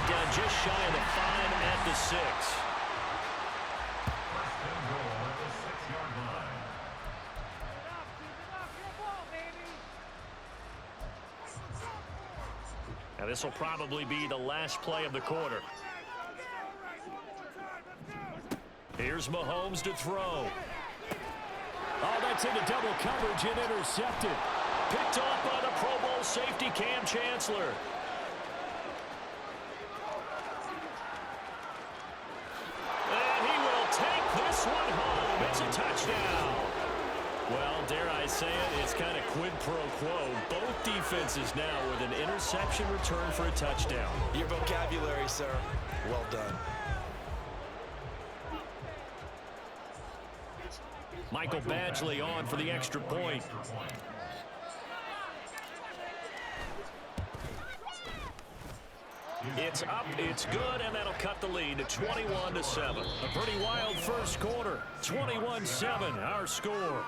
down just shy of the 5 at the 6. First and goal at the 6-yard line. Now this will probably be the last play of the quarter. Here's Mahomes to throw. Oh, that's into double coverage and intercepted. Picked off by the Pro Bowl safety Kam Chancellor. And he will take this one home. It's a touchdown. Well, dare I say it, it's kind of quid pro quo. Both defenses now with an interception return for a touchdown. Your vocabulary, sir. Well done. Michael Badgley on for the extra point. It's up, it's good, and that'll cut the lead to 21-7. A pretty wild first quarter. 21-7, our score.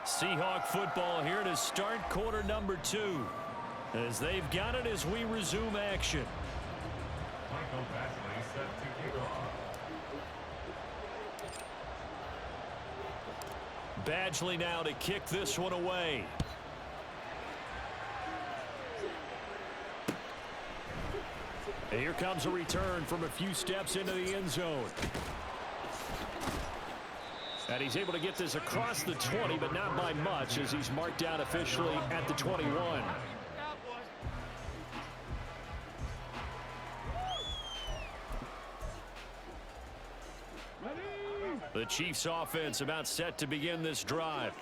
Seahawk football here to start quarter number 2. As they've got it as we resume action. Michael Badgley set to kick off. Badgley now to kick this one away. And here comes a return from a few steps into the end zone. And he's able to get this across the 20, but not by much, as he's marked out officially at the 21. The Chiefs offense about set to begin this drive.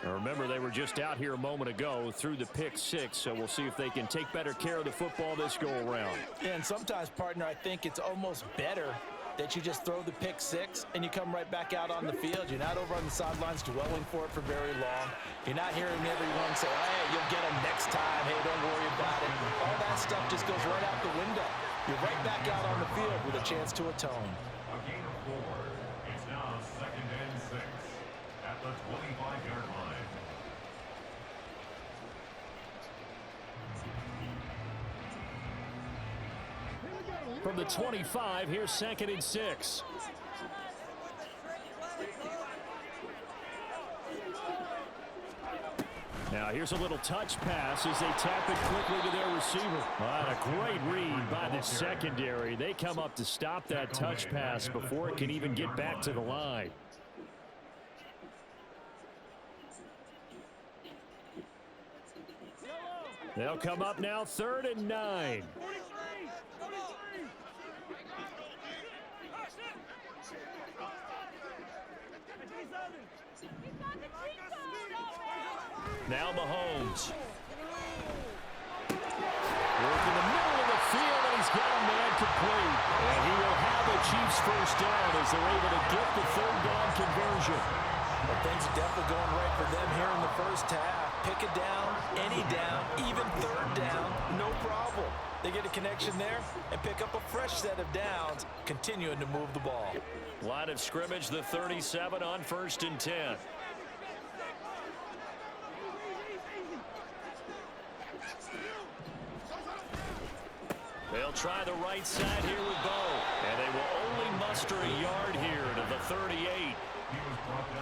Now remember, they were just out here a moment ago through the pick 6, so we'll see if they can take better care of the football this go-around. Yeah, and sometimes, partner, I think it's almost better that you just throw the pick 6 and you come right back out on the field. You're not over on the sidelines dwelling for it for very long. You're not hearing everyone say, hey, you'll get them next time. Hey, don't worry about it. All that stuff just goes right out the window. You're right back out on the field with a chance to atone. A gain of 4. It's now 2nd and 6 at the 25-yard line. From the 25, here's 2nd and 6. Now here's a little touch pass as they tap it quickly to their receiver. What a great read by the secondary. They come up to stop that touch pass before it can even get back to the line. They'll come up now 3rd and 9. Now Mahomes. Working the middle of the field, and he's got a man complete. And he will have a Chiefs first down as they're able to get the 3rd down conversion. Well, things are definitely going right for them here in the first half. Pick a down, any down, even 3rd down, no problem. They get a connection there and pick up a fresh set of downs, continuing to move the ball. Line of scrimmage, the 37 on 1st and 10. They'll try the right side here with Bo. And they will only muster a yard here to the 38.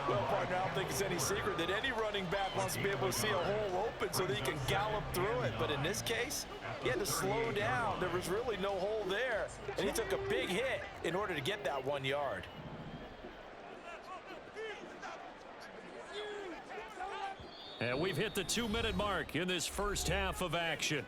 Well, partner, I don't think it's any secret that any running back wants to be able to see a hole open so that he can gallop through it. But in this case, he had to slow down. There was really no hole there. And he took a big hit in order to get that 1 yard. And we've hit the 2-minute mark in this first half of action.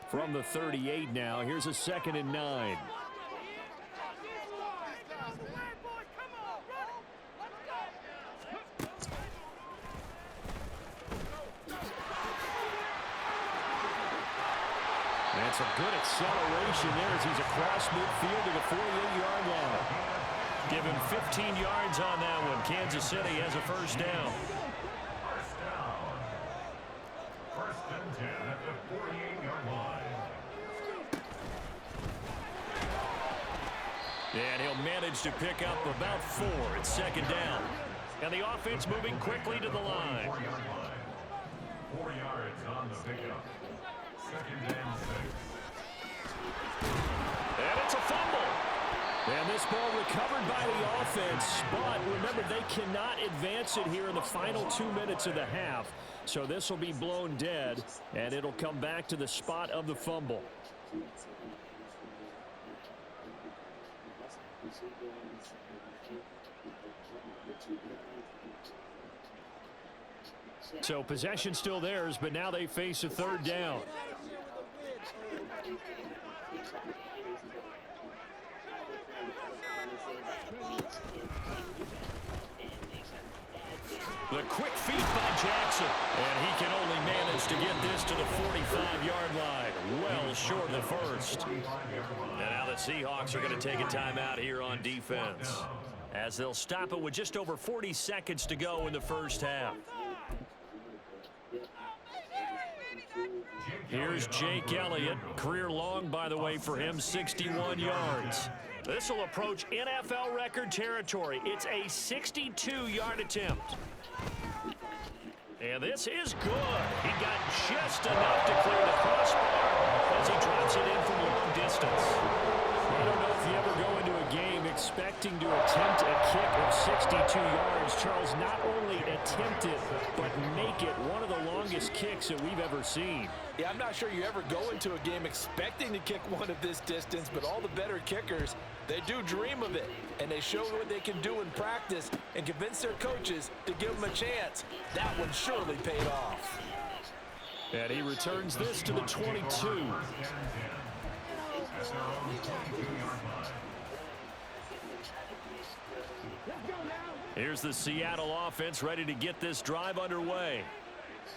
From the 38 now, here's a 2nd and 9. And some good acceleration there as he's across midfield to the 48-yard line. Give him 15 yards on that one. Kansas City has a first down. First down. 1st and 10 at the 48-yard line. And he'll manage to pick up about 4 at second down. And the offense moving quickly to the line. 4 yards on the pickup. Second and 6. And it's a fumble. And this ball recovered by the offense. But remember, they cannot advance it here in the final 2 minutes of the half. So this will be blown dead, and it'll come back to the spot of the fumble. So possession still theirs, but now they face a third down. The quick feed by Jackson. And he can only manage to get this to the 45-yard line. Well short of the first. And now the Seahawks are going to take a timeout here on defense, as they'll stop it with just over 40 seconds to go in the first half. Here's Jake Elliott. Career long, by the way, for him, 61 yards. This will approach NFL record territory. It's a 62-yard attempt. And this is good. He got just enough to clear the crossbar as he drops it in from long distance. I don't know if you ever go into a game expecting to attempt a kick of 62 yards. Charles, not only attempt it, but make it one of the longest kicks that we've ever seen. Yeah, I'm not sure you ever go into a game expecting to kick one of this distance, but all the better kickers, they do dream of it, and they show what they can do in practice and convince their coaches to give them a chance. That one surely paid off. And he returns this to the 22. Here's the Seattle offense ready to get this drive underway.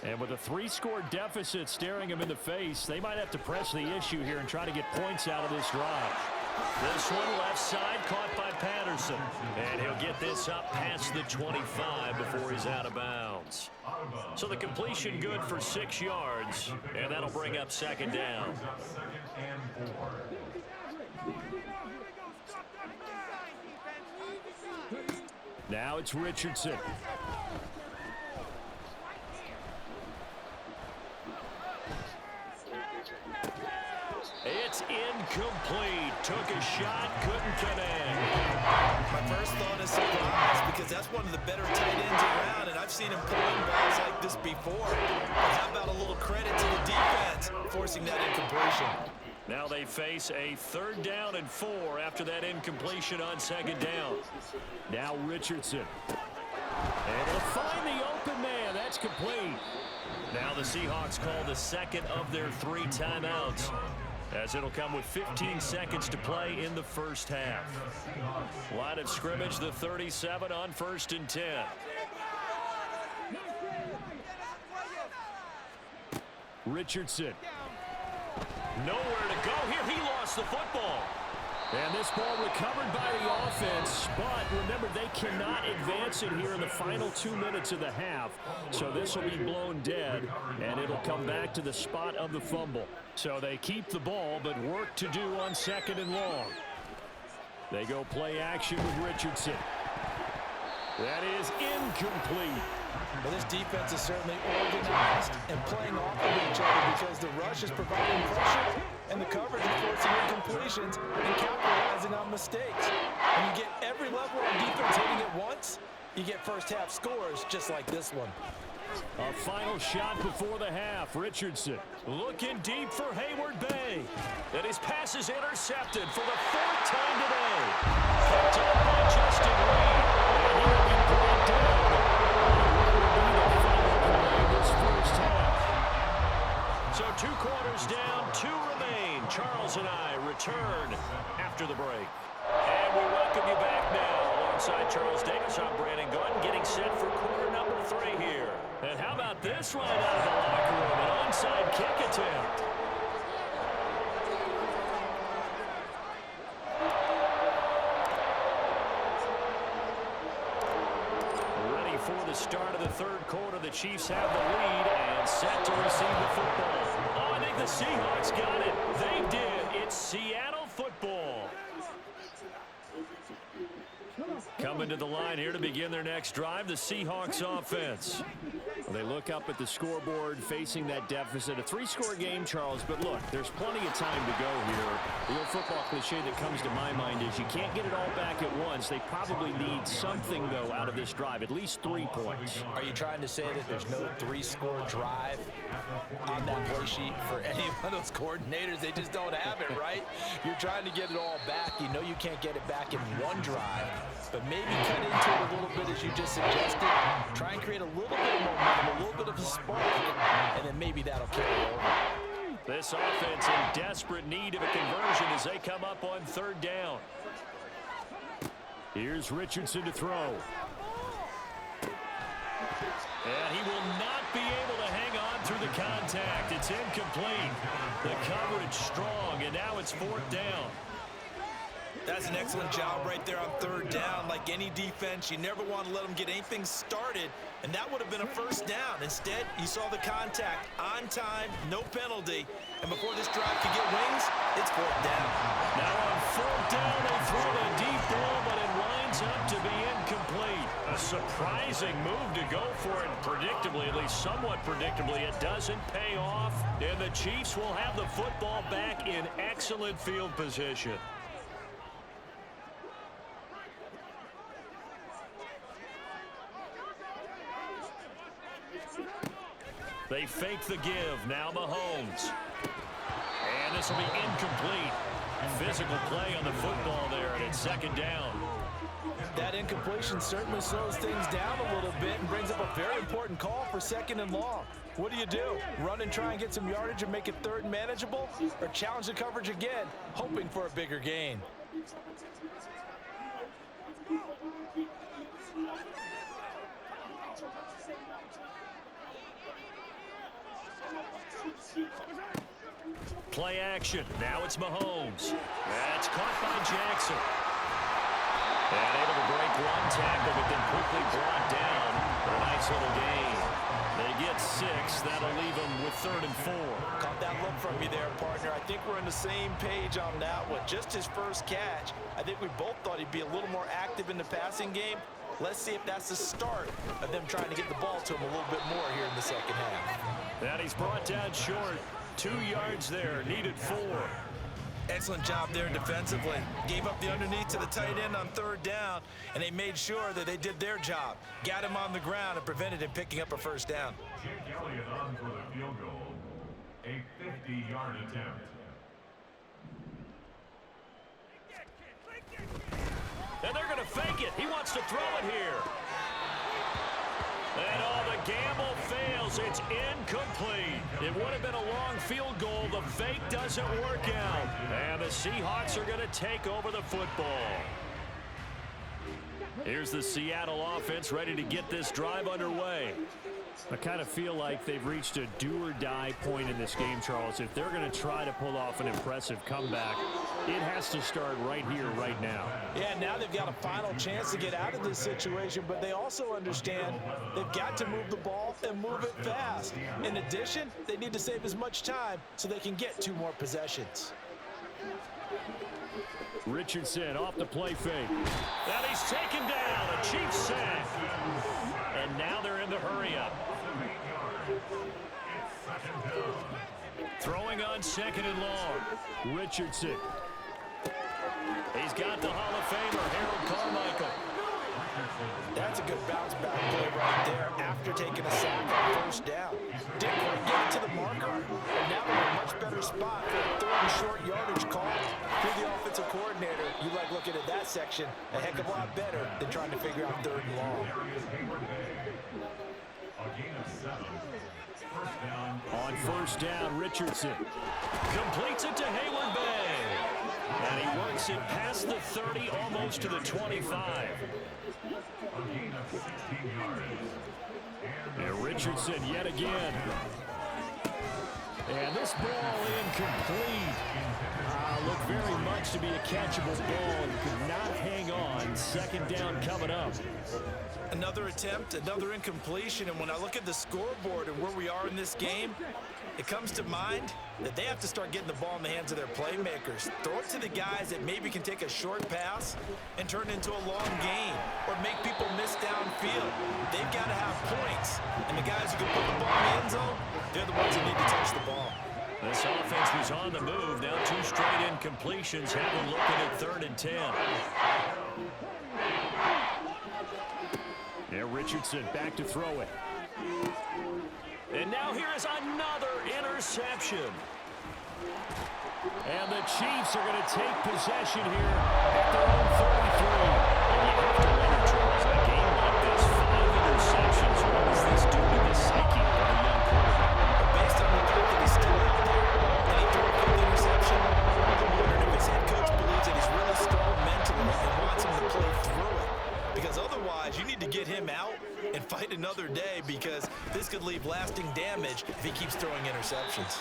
And with a 3-score deficit staring them in the face, they might have to press the issue here and try to get points out of this drive. This one left side caught by Patterson. And he'll get this up past the 25 before he's out of bounds. So the completion good for 6 yards, and that'll bring up second down. Now it's Richardson. It's incomplete. Took a shot, couldn't connect. My first thought is surprise, because that's one of the better tight ends around, and I've seen him pull in balls like this before. But how about a little credit to the defense forcing that incompletion? Now they face a 3rd down and 4 after that incompletion on second down. Now Richardson. And they'll find the open man. That's complete. Now the Seahawks call the second of their 3 timeouts, as it'll come with 15 seconds to play in the first half. Line of scrimmage, the 37 on 1st and 10. Richardson. Nowhere to go here. He lost the football. And this ball recovered by the offense, but remember, they cannot advance it here in the final 2 minutes of the half. So this will be blown dead, and it'll come back to the spot of the fumble. So they keep the ball, but work to do on 2nd and long. They go play action with Richardson. That is incomplete. Well, this defense is certainly organized and playing off of each other, because the rush is providing pressure and the coverage is forcing incompletions and capitalizing on mistakes. When you get every level of defense hitting at once, you get first half scores just like this one. A final shot before the half. Richardson looking deep for Hayward Bay. And his pass is intercepted for the 4th time today. Picked up by Justin Reed. And he will be brought down. This first half. So 2 quarters down, 2 remain. Charles and I return after the break. And we welcome you back now. Alongside Charles Davis, I'm Brandon Gordon, getting set for quarter number 3 here. And how about this right out of the locker room? An onside kick attempt. Ready for the start of the 3rd quarter. The Chiefs have the lead and set to receive the football. Oh, I think the Seahawks got it. They did. It's Seattle football. Coming to the line here to begin their next drive, the Seahawks offense. Well, they look up at the scoreboard facing that deficit. A 3-score game, Charles, but look, there's plenty of time to go here. The old football cliche that comes to my mind is you can't get it all back at once. They probably need something, though, out of this drive, at least 3 points. Are you trying to say that there's no 3-score drive on that play sheet for any one of those coordinators? They just don't have it, right? You're trying to get it all back. You know you can't get it back in one drive, but maybe cut into it a little bit as you just suggested. Try and create a little bit of momentum, a little bit of a spark, and then maybe that'll carry over. This offense in desperate need of a conversion as they come up on 3rd down. Here's Richardson to throw. And he will not be able to hang on through the contact. It's incomplete. The coverage strong, and now it's 4th down. That's an excellent job right there on 3rd down. Like any defense, you never want to let them get anything started, and that would have been a 1st down. Instead, you saw the contact on time, no penalty, and before this drive could get wings, it's 4th down. Now on 4th down, they throw a deep ball, but it winds up to be incomplete. A surprising move to go for it, predictably, at least somewhat predictably. It doesn't pay off, and the Chiefs will have the football back in excellent field position. They fake the give. Now Mahomes. And this will be incomplete. Physical play on the football there, and it's 2nd down. That incompletion certainly slows things down a little bit and brings up a very important call for 2nd and long. What do? Run and try and get some yardage and make it 3rd and manageable? Or challenge the coverage again, hoping for a bigger gain? Play action. Now it's Mahomes. That's caught by Jackson. And able to break one tackle, but then quickly brought down for a nice little gain. They get 6. That'll leave them with 3rd and 4. Caught that look from me there, partner. I think we're on the same page on that one. Just his first catch. I think we both thought he'd be a little more active in the passing game. Let's see if that's the start of them trying to get the ball to him a little bit more here in the 2nd half. And he's brought down short. 2 yards there, needed 4. Excellent job there defensively. Gave up the underneath to the tight end on 3rd down, and they made sure that they did their job. Got him on the ground and prevented him picking up a 1st down. Jake Elliott on for the field goal. A 50-yard attempt. And they're going to fake it. He wants to throw it here. And the gamble fails. It's incomplete. It would have been a long field goal. The fake doesn't work out. And the Seahawks are going to take over the football. Here's the Seattle offense ready to get this drive underway. I kind of feel like they've reached a do-or-die point in this game, Charles. If they're going to try to pull off an impressive comeback, it has to start right here, right now. Yeah, now they've got a final chance to get out of this situation, but they also understand they've got to move the ball and move it fast. In addition, they need to save as much time so they can get 2 more possessions. Richardson off the play fake. And he's taken down. A Chiefs sack. And now they're in the hurry-up. Throwing on 2nd and long. Richardson. He's got the Hall of Famer, Harold Carmichael. That's a good bounce-back play right there after taking a sack on 1st down. Didn't quite get it to the marker, and now they're in a much better spot for a 3rd and short yardage call. If you're the offensive coordinator, you like looking at that section a heck of a lot better than trying to figure out 3rd and long. On 1st down, Richardson completes it to Hayward Bay. And he works it past the 30, almost to the 25. And Richardson yet again. And this ball incomplete. Looked very much to be a catchable ball and could not hang on. 2nd down coming up. Another attempt, another incompletion, and when I look at the scoreboard and where we are in this game, It comes to mind that they have to start getting the ball in the hands of their playmakers. Throw it to the guys that maybe can take a short pass and turn it into a long gain or make people miss downfield. They've got to have points. And the guys who can put the ball in the end zone, they're the ones that need to touch the ball. This offense was on the move. Now 2 straight incompletions. Have them looking at 3rd and 10. Yeah, Richardson back to throw it. And now here is another interception. And the Chiefs are going to take possession here at their own 33. And you have to wonder, Charles, a game like this, 5 interceptions, what does this do to the psyche of a young quarterback? Based on the fact that he's still out there and he threw a 5th interception, I'm wondering if his head coach believes that he's really strong mentally and wants him to play through it. Because otherwise, you need to get him out and fight another day, because this could leave lasting damage if he keeps throwing interceptions.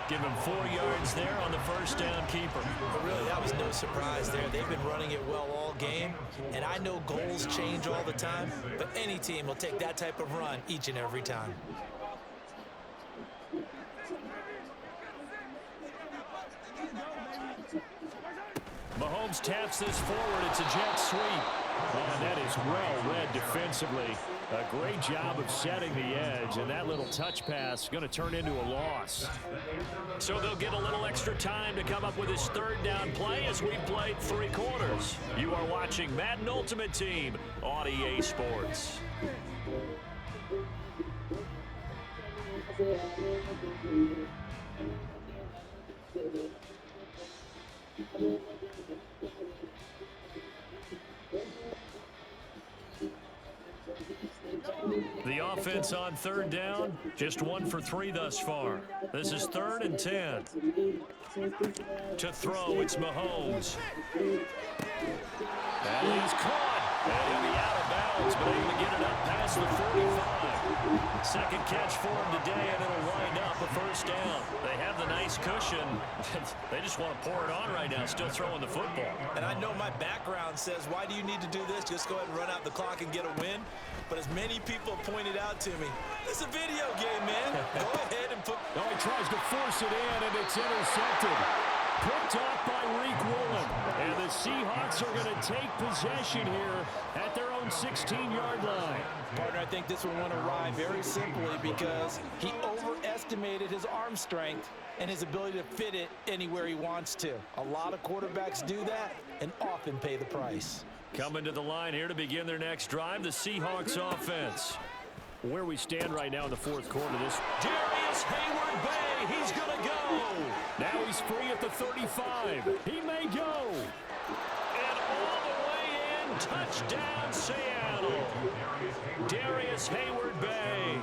Give him 4 yards there on the first down keeper. But really, that was no surprise there. They've been running it well all game, and I know goals change all the time, but any team will take that type of run each and every time. Mahomes taps this forward. It's a jet sweep. And that is well read defensively. A great job of setting the edge, and that little touch pass going to turn into a loss. So they'll get a little extra time to come up with his 3rd down play as we played 3 quarters. You are watching Madden Ultimate Team on EA Sports. The offense on 3rd down, just 1 for 3 thus far. This is 3rd and 10. To throw, it's Mahomes. And he's caught. And he'll be out of bounds, but able to get it up past the 45. Second catch for him today, and it'll wind up a 1st down. They have the nice cushion. They just want to pour it on right now, still throwing the football. And I know my background says, why do you need to do this? Just go ahead and run out the clock and get a win. But as many people pointed out to me, it's a video game, man. Go ahead and put... Oh, he tries to force it in, and it's intercepted. Picked off by Reek Woolen. And the Seahawks are going to take possession here at their own 16-yard line. Partner, I think this one went awry very simply because he overestimated his arm strength and his ability to fit it anywhere he wants to. A lot of quarterbacks do that and often pay the price. Coming to the line here to begin their next drive, the Seahawks offense. Where we stand right now in the 4th quarter, this Darius Hayward-Bay, he's going to go. Now he's free at the 35. He may go. And all the way in, touchdown Seattle. Darius Hayward-Bay,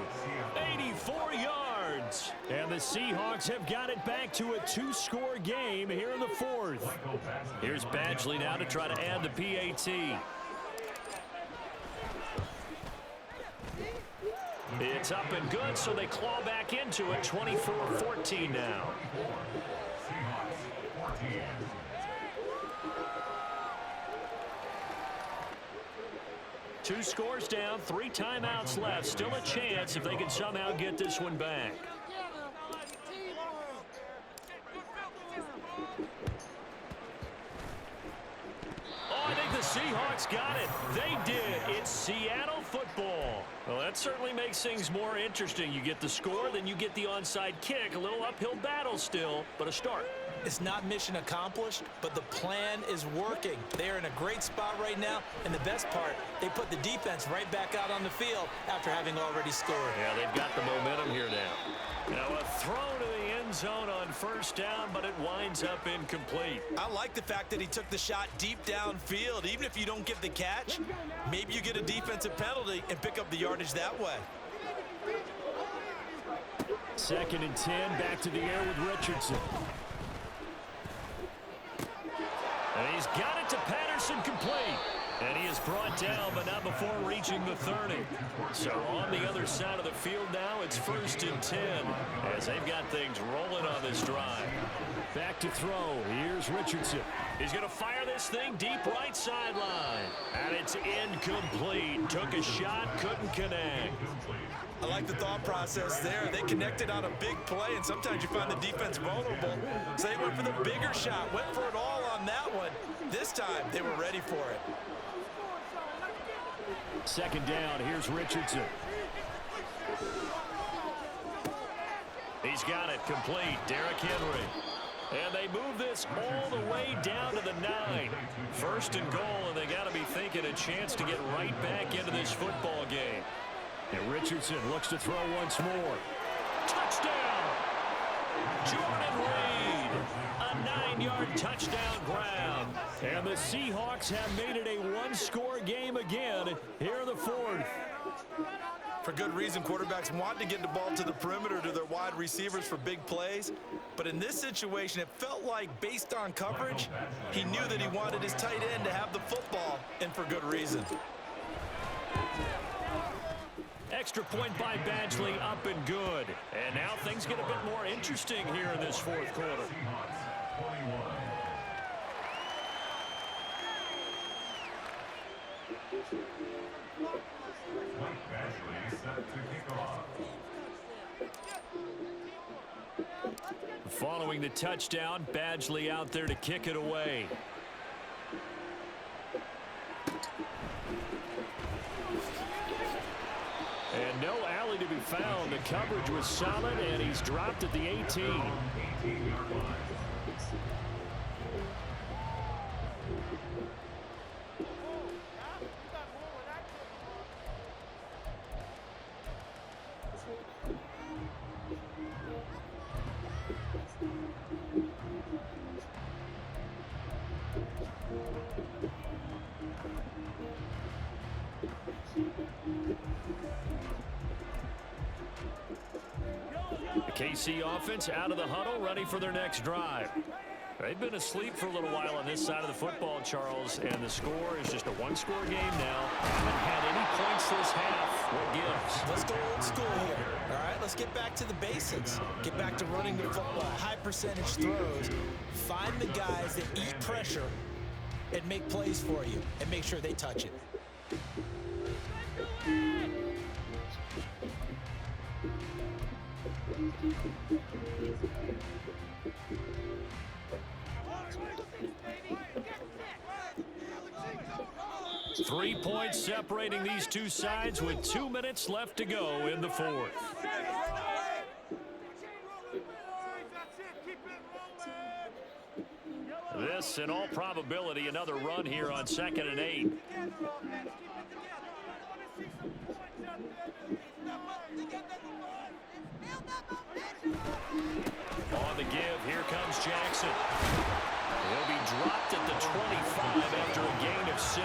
84 yards. And the Seahawks have got it back to a 2-score game here in the 4th. Here's Badgley now to try to add the PAT. It's up and good, so they claw back into it, 24-14 now. 2 scores down, 3 timeouts left. Still a chance if they can somehow get this one back. Oh, I think the Seahawks got it. They did. It's Seattle football. Well, that certainly makes things more interesting. You get the score, then you get the onside kick. A little uphill battle still, but a start. It's not mission accomplished, but the plan is working. They're in a great spot right now, and the best part, they put the defense right back out on the field after having already scored. Yeah, they've got the momentum here now. Now a throw to the end zone on 1st down, but it winds up incomplete. I like the fact that he took the shot deep downfield. Even if you don't get the catch, maybe you get a defensive penalty and pick up the yardage that way. 2nd and 10, back to the air with Richardson. And he's got it to Patterson, complete. And he is brought down, but not before reaching the 30. So on the other side of the field now, it's 1st and 10 as they've got things rolling on this drive. Back to throw. Here's Richardson. He's going to fire this thing deep right sideline. And it's incomplete. Took a shot, couldn't connect. I like the thought process there. They connected on a big play, and sometimes you find the defense vulnerable. So they went for the bigger shot, went for it all on that one. This time, they were ready for it. 2nd down, here's Richardson. He's got it complete. Derrick Henry. And they move this all the way down to the 9. 1st and goal, and they got to be thinking a chance to get right back into this football game. And Richardson looks to throw once more. Touchdown! Jordan Reed. A 9-yard touchdown grab. And the Seahawks have made it a one-score game again here in the 4th. For good reason, quarterbacks want to get the ball to the perimeter to their wide receivers for big plays. But in this situation, it felt like based on coverage, he knew that he wanted his tight end to have the football, and for good reason. Extra point by Badgley, up and good. And now things get a bit more interesting here in this 4th quarter. Following the touchdown, Badgley out there to kick it away. And no alley to be found. The coverage was solid, and he's dropped at the 18. The KC offense out of the huddle, ready for their next drive. They've been asleep for a little while on this side of the football, Charles, and the score is just a one-score game now. Haven't had any points this half. What gives? Let's go old school here. All right, let's get back to the basics. Get back to running the football, high percentage throws. Find the guys that eat pressure and make plays for you, and make sure they touch it. Three points separating these two sides with 2 minutes left to go in the 4th. This, in all probability, another run here on 2nd and 8. On the give, here comes Jackson. He'll be dropped at the 25 after a gain of 6.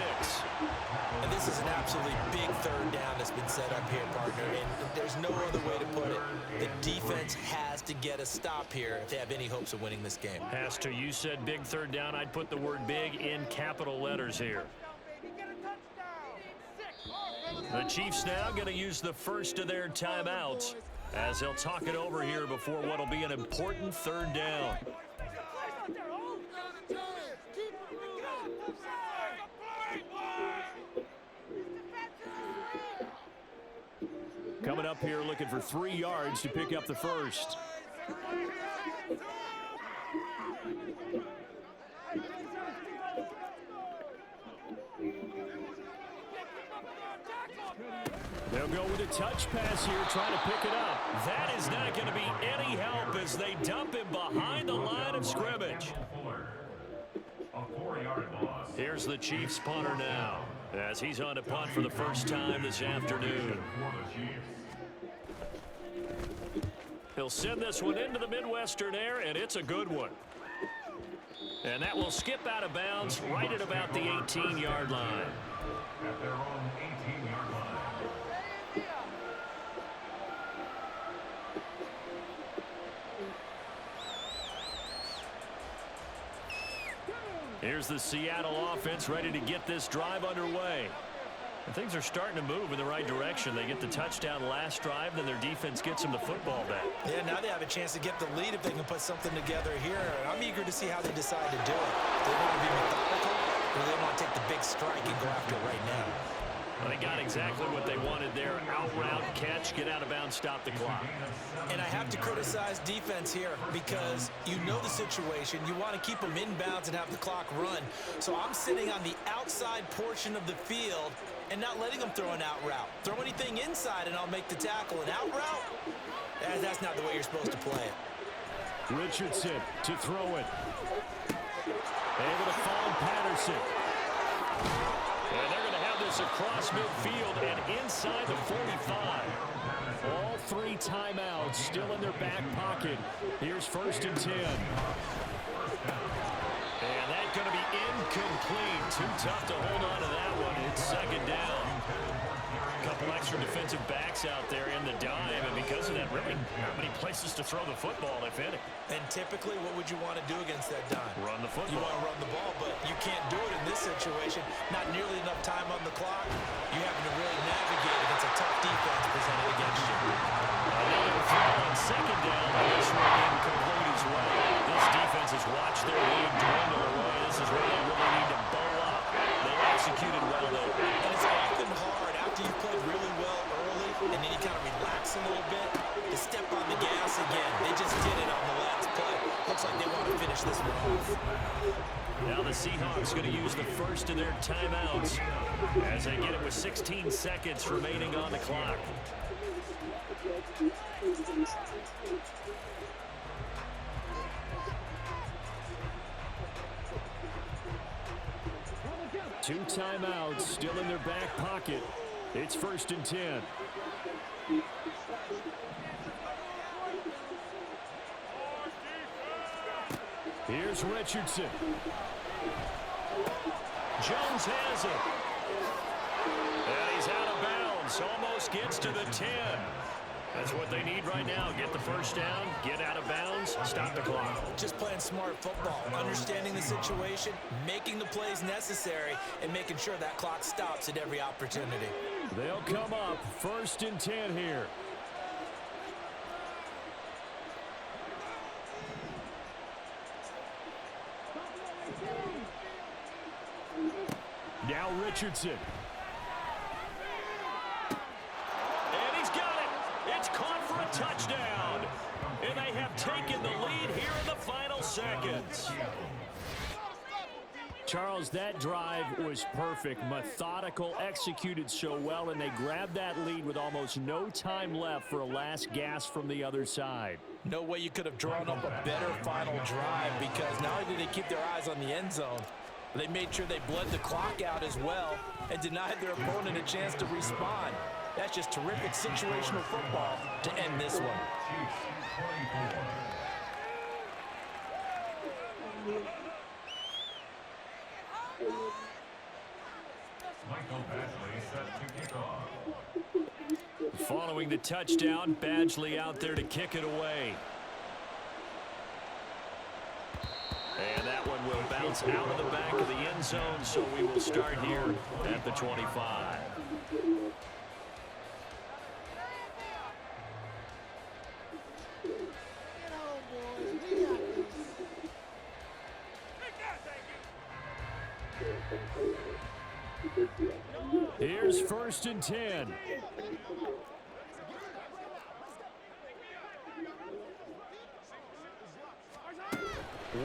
And this is an absolutely big 3rd down that's been set up here, partner, and there's no other way to put it. The defense has to get a stop here if they have any hopes of winning this game. Has to. You said big 3rd down. I'd put the word big in capital letters here. The Chiefs now going to use the first of their timeouts as they'll talk it over here before what will be an important 3rd down. Coming up here looking for 3 yards to pick up the first. They'll go with a touch pass here, trying to pick it up. That is not going to be any help as they dump him behind the line of scrimmage. Here's the Chiefs punter now, as he's on to punt for the first time this afternoon. He'll send this one into the Midwestern air, and it's a good one. And that will skip out of bounds right at about the 18-yard line. At their own 18-yard line. Here's the Seattle offense ready to get this drive underway. And things are starting to move in the right direction. They get the touchdown last drive, then their defense gets them the football back. Yeah, now they have a chance to get the lead if they can put something together here. I'm eager to see how they decide to do it. They want to be methodical, or they want to take the big strike and go after it right now. Well, they got exactly what they wanted there. Out route, catch, get out of bounds, stop the clock. And I have to criticize defense here because you know the situation. You want to keep them inbounds and have the clock run. So I'm sitting on the outside portion of the field and not letting them throw an out route. Throw anything inside and I'll make the tackle. An out route? That's not the way you're supposed to play it. Richardson to throw it. Able to find Patterson. And they're going to have this across midfield and inside the 45. All three timeouts still in their back pocket. Here's 1st and 10. And that's going to be incomplete. Too tough to hold on to that one. It's 2nd down. A couple extra defensive backs out there in the dime, and because of that, really not many places to throw the football, if any. And typically, what would you want to do against that dime? Run the football. You want to run the ball, but you can't do it in this situation. Not nearly enough time on the clock. You having to really navigate against a tough defense presented against you. Another throw on 2nd down. This one incomplete as well. This defense has watched their lead dwindle away. This is where they really need to bow up. They executed well, though. And it's often hard after you played really well early and then you kind of relax a little bit to step on the gas again. They just did it on the last play. Looks like they want to finish this one off. Now the Seahawks going to use the first of their timeouts as they get it with 16 seconds remaining on the clock. Two timeouts still in their back pocket. It's 1st and 10. Here's Richardson. Jones has it. And he's out of bounds. Almost gets to the 10. That's what they need right now. Get the first down, get out of bounds, stop the clock. Just playing smart football, understanding the situation, making the plays necessary, and making sure that clock stops at every opportunity. They'll come up 1st and 10 here. Now Richardson. And he's got it. It's caught for a touchdown. And they have taken the lead here in the final seconds. Charles, that drive was perfect. Methodical, executed so well, and they grabbed that lead with almost no time left for a last gasp from the other side. No way you could have drawn up a better final drive, because not only did they keep their eyes on the end zone, they made sure they bled the clock out as well and denied their opponent a chance to respond. That's just terrific situational football to end this one. Michael Badgley set to kick off. Following the touchdown, Badgley out there to kick it away. And that one will bounce out of the back of the end zone, so we will start here at the 25. Here's 1st and 10.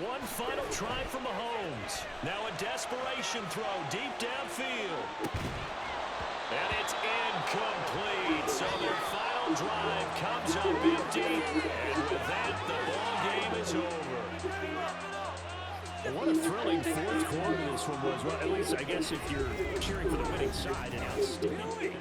One final try from Mahomes. Now a desperation throw deep downfield. And it's incomplete. So their final drive comes up empty. And with that, the ball game is over. What a thrilling fourth quarter this one was. Well, at least I guess if you're cheering for the winning side, an outstanding.